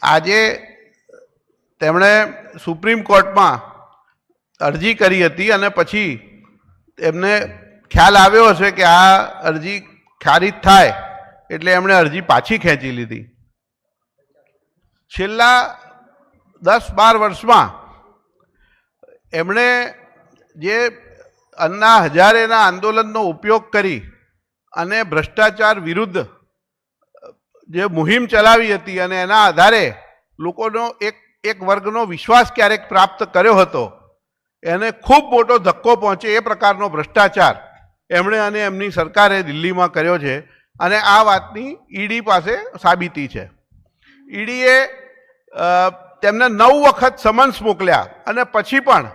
આજે તેમણે સુપ્રીમ કોર્ટમાં અરજી કરી હતી અને પછી એમને ખ્યાલ આવ્યો હશે કે આ અરજી ખારિજ થાય એટલે એમણે અરજી પાછી ખેંચી લીધી. છેલ્લા 10-12 વર્ષમાં એમણે જે અન્ના હજારેના આંદોલનનો ઉપયોગ કરી અને ભ્રષ્ટાચાર વિરુદ્ધ જે મુહિમ ચલાવી હતી અને એના આધારે લોકોનો એક વર્ગનો વિશ્વાસ ક્યારેક પ્રાપ્ત કર્યો હતો, એને ખૂબ મોટો ધક્કો પહોંચે એ પ્રકારનો ભ્રષ્ટાચાર એમણે અને એમની સરકારે દિલ્હીમાં કર્યો છે. અને આ વાતની ઈડી પાસે સાબિતી છે. ઈડીએ તેમને 9 વખત સમન્સ મોકલ્યા અને પછી પણ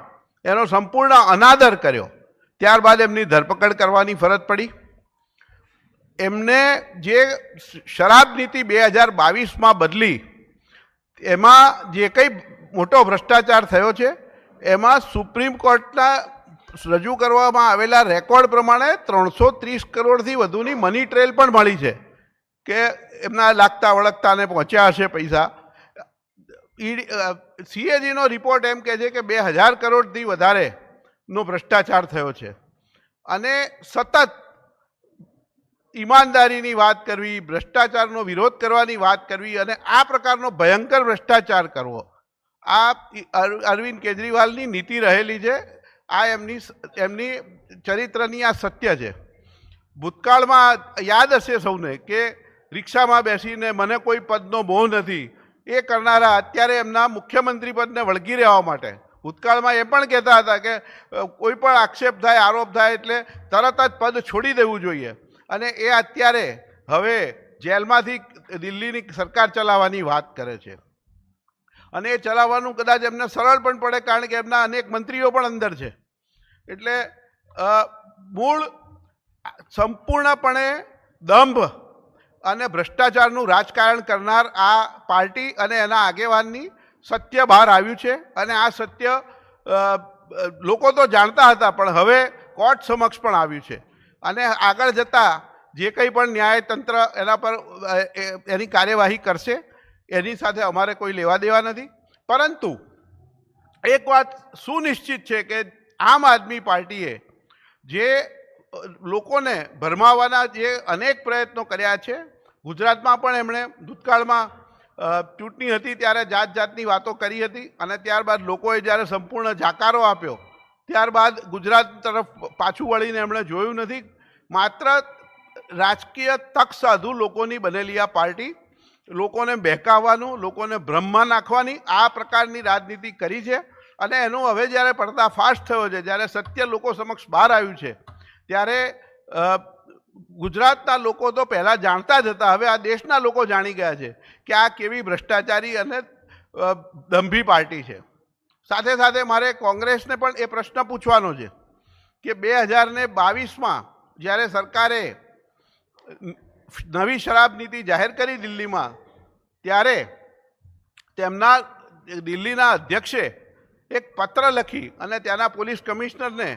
એનો સંપૂર્ણ અનાદર કર્યો. ત્યારબાદ એમની ધરપકડ કરવાની ફરજ પડી. એમને જે શરાબ નીતિ 2022માં બદલી, એમાં જે કંઈ મોટો ભ્રષ્ટાચાર થયો છે એમાં સુપ્રીમ કોર્ટના રજૂ કરવામાં આવેલા રેકોર્ડ પ્રમાણે 330 કરોડથી વધુની મની ટ્રેલ પણ મળી છે કે એમના લાગતા વળગતાને પહોંચ્યા હશે પૈસા. સીએજીનો રિપોર્ટ એમ કહે છે કે 2000 કરોડથી વધારેનો ભ્રષ્ટાચાર થયો છે. અને સતત ઈમાનદારીની વાત કરવી, ભ્રષ્ટાચારનો વિરોધ કરવાની વાત કરવી અને આ પ્રકારનો ભયંકર ભ્રષ્ટાચાર કરવો, આ અરવિંદ કેજરીવાલની નીતિ રહેલી છે. આ એમની ચરિત્રની આ સત્ય છે. ભૂતકાળમાં યાદ હશે સૌને કે રિક્ષામાં બેસીને મને કોઈ પદનો મોહ નથી એ કરનારા અત્યારે એમના મુખ્યમંત્રી પદને વળગી રહેવા માટે ભૂતકાળમાં એ પણ કહેતા હતા કે કોઈ પણ આક્ષેપ થાય, આરોપ થાય એટલે તરત જ પદ છોડી દેવું જોઈએ. અને એ અત્યારે હવે જેલમાંથી દિલ્હીની સરકાર ચલાવવાની વાત કરે છે. અને એ ચલાવવાનું કદાચ એમને સરળ પણ પડે કારણ કે એમના અનેક મંત્રીઓ પણ અંદર છે. એટલે મૂળ સંપૂર્ણપણે દંભ અને ભ્રષ્ટાચારનું રાજકારણ કરનાર આ પાર્ટી અને એના આગેવાનની સત્ય બહાર આવ્યું છે. અને આ સત્ય લોકો તો જાણતા હતા પણ હવે કોર્ટ સમક્ષ પણ આવ્યું છે. અને આગળ જતાં જે કંઈ પણ ન્યાયતંત્ર એના પર એની કાર્યવાહી કરશે એની સાથે અમારે કોઈ લેવા દેવા નથી. પરંતુ એક વાત સુનિશ્ચિત છે કે આમ આદમી પાર્ટીએ જે લોકોને ભરમાવવાના જે અનેક પ્રયત્નો કર્યા છે, ગુજરાતમાં પણ એમણે ભૂતકાળમાં ચૂંટણી હતી ત્યારે જાત જાતની વાતો કરી હતી અને ત્યારબાદ લોકોએ જ્યારે સંપૂર્ણ જાકારો આપ્યો ત્યારબાદ ગુજરાત તરફ પાછું વળીને એમણે જોયું નથી. માત્ર રાજકીય તક સાધુ લોકોની બનેલી આ પાર્ટી લોકોને બહેકાવવાનું, લોકોને ભ્રમમાં નાખવાની આ પ્રકારની રાજનીતિ કરી છે. અને એનું હવે જ્યારે પર્દાફાશ થયો છે, જ્યારે સત્ય લોકો સમક્ષ બહાર આવ્યું છે, ત્યારે ગુજરાતના લોકો તો પહેલાં જાણતા જ હતા, હવે આ દેશના લોકો જાણી ગયા છે કે આ કેવી ભ્રષ્ટાચારી અને દંભી પાર્ટી છે. સાથે સાથે મારે કોંગ્રેસને પણ એ પ્રશ્ન પૂછવાનો છે કે 2022માં જ્યારે સરકારે નવી શરાબ નીતિ જાહેર કરી દિલ્હીમાં, ત્યારે તેમના દિલ્હીના અધ્યક્ષે એક પત્ર લખી અને ત્યાંના પોલીસ કમિશનરને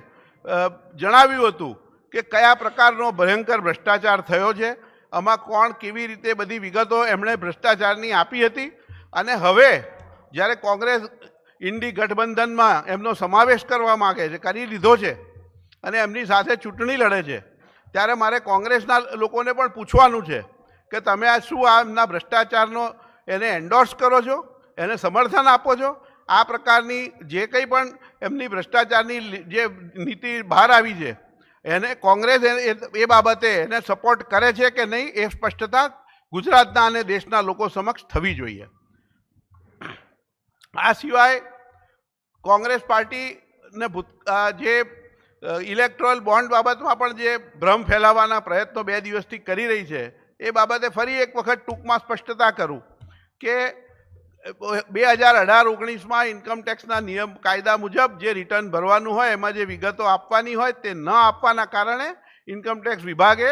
જણાવ્યું હતું કે કયા પ્રકારનો ભયંકર ભ્રષ્ટાચાર થયો છે, આમાં કોણ કેવી રીતે બધી વિગતો એમણે ભ્રષ્ટાચારની આપી હતી. અને હવે જ્યારે કોંગ્રેસ ઇન્ડી ગઠબંધનમાં એમનો સમાવેશ કરવા માગે છે, કરી લીધો છે અને એમની સાથે ચૂંટણી લડે છે, ત્યારે મારે કોંગ્રેસના લોકોને પણ પૂછવાનું છે કે તમે આ શું આ એમના ભ્રષ્ટાચારનો એને એન્ડોર્સ કરો છો, એને સમર્થન આપો છો? આ પ્રકારની જે કંઈ પણ એમની ભ્રષ્ટાચારની જે નીતિ બહાર આવી છે એને કોંગ્રેસ એ બાબતે એને સપોર્ટ કરે છે કે નહીં એ સ્પષ્ટતા ગુજરાતના અને દેશના લોકો સમક્ષ થવી જોઈએ. આ સિવાય કોંગ્રેસ પાર્ટીને જે ઇલેક્ટ્રોલ બોન્ડ બાબતમાં પણ જે ભ્રમ ફેલાવવાના પ્રયત્નો 2 દિવસથી કરી રહી છે એ બાબતે ફરી એક વખત ટૂંકમાં સ્પષ્ટતા કરું કે 2018-19માં ઇન્કમટેક્સના નિયમ કાયદા મુજબ જે રિટર્ન ભરવાનું હોય એમાં જે વિગતો આપવાની હોય તે ન આપવાના કારણે ઇન્કમટેક્સ વિભાગે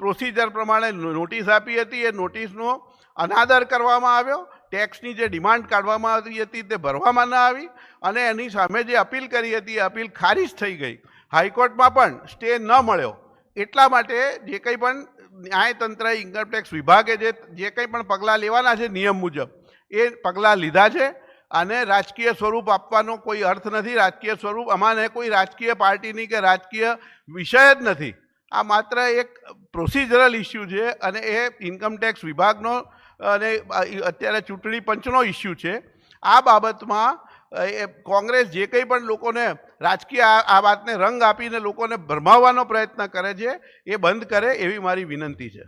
પ્રોસિજર પ્રમાણે નોટિસ આપી હતી. એ નોટિસનો અનાદર કરવામાં આવ્યો. ટેક્સની જે ડિમાન્ડ કાઢવામાં આવી હતી તે ભરવામાં ન આવી અને એની સામે જે અપીલ કરી હતી એ અપીલ ખારીજ થઈ ગઈ. હાઈકોર્ટમાં પણ સ્ટે ન મળ્યો. એટલા માટે જે કંઈ પણ ન્યાયતંત્ર ઇન્કમટેક્સ વિભાગે જે કંઈ પણ પગલાં લેવાના છે નિયમ મુજબ એ પગલાં લીધા છે અને રાજકીય સ્વરૂપ આપવાનો કોઈ અર્થ નથી. રાજકીય સ્વરૂપ અમારે કોઈ રાજકીય પાર્ટીની કે રાજકીય વિષય જ નથી. આ માત્ર એક પ્રોસિજરલ ઇસ્યુ છે અને એ ઇન્કમટેક્સ વિભાગનો અને અત્યારે ચૂંટણી પંચનો ઇસ્યુ છે. આ બાબતમાં કોંગ્રેસ જે કંઈ પણ લોકોને રાજકીય આ વાતને રંગ આપીને લોકોને ભરમાવવાનો પ્રયત્ન કરે છે એ બંધ કરે એવી મારી વિનંતી છે.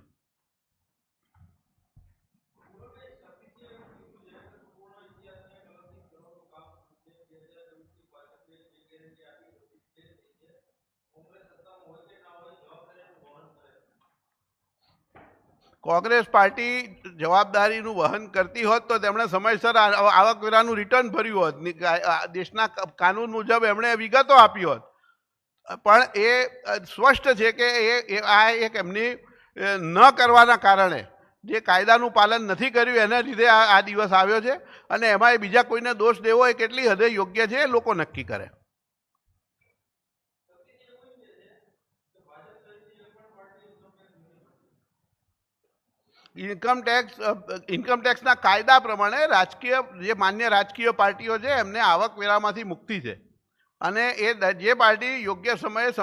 કોંગ્રેસ પાર્ટી જવાબદારીનું વહન કરતી હોત તો તેમણે સમયસર આવકવેરાનું રિટર્ન ભર્યું હોત. દેશના કાનૂન મુજબ એમણે વિગતો આપી હોત. પણ એ સ્પષ્ટ છે કે આ એક એમની ન કરવાના કારણે જે કાયદાનું પાલન નથી કર્યું એના લીધે આ દિવસ આવ્યો છે અને એમાં બીજા કોઈને દોષ દેવો એ કેટલી હદે યોગ્ય છે એ લોકો નક્કી કરે. ઇન્કમટેક્સના કાયદા પ્રમાણે રાજકીય જે માન્ય રાજકીય પાર્ટીઓ છે એમને આવકવેરામાંથી મુક્તિ છે અને એ જે પાર્ટી યોગ્ય સમયે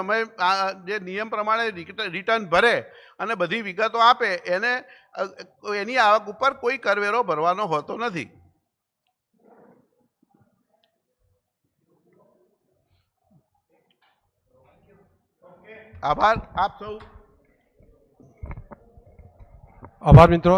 જે નિયમ પ્રમાણે રિટર્ન ભરે અને બધી વિગતો આપે એને એની આવક ઉપર કોઈ કરવેરો ભરવાનો હોતો નથી. આભાર આપ સૌ. આભાર મિત્રો.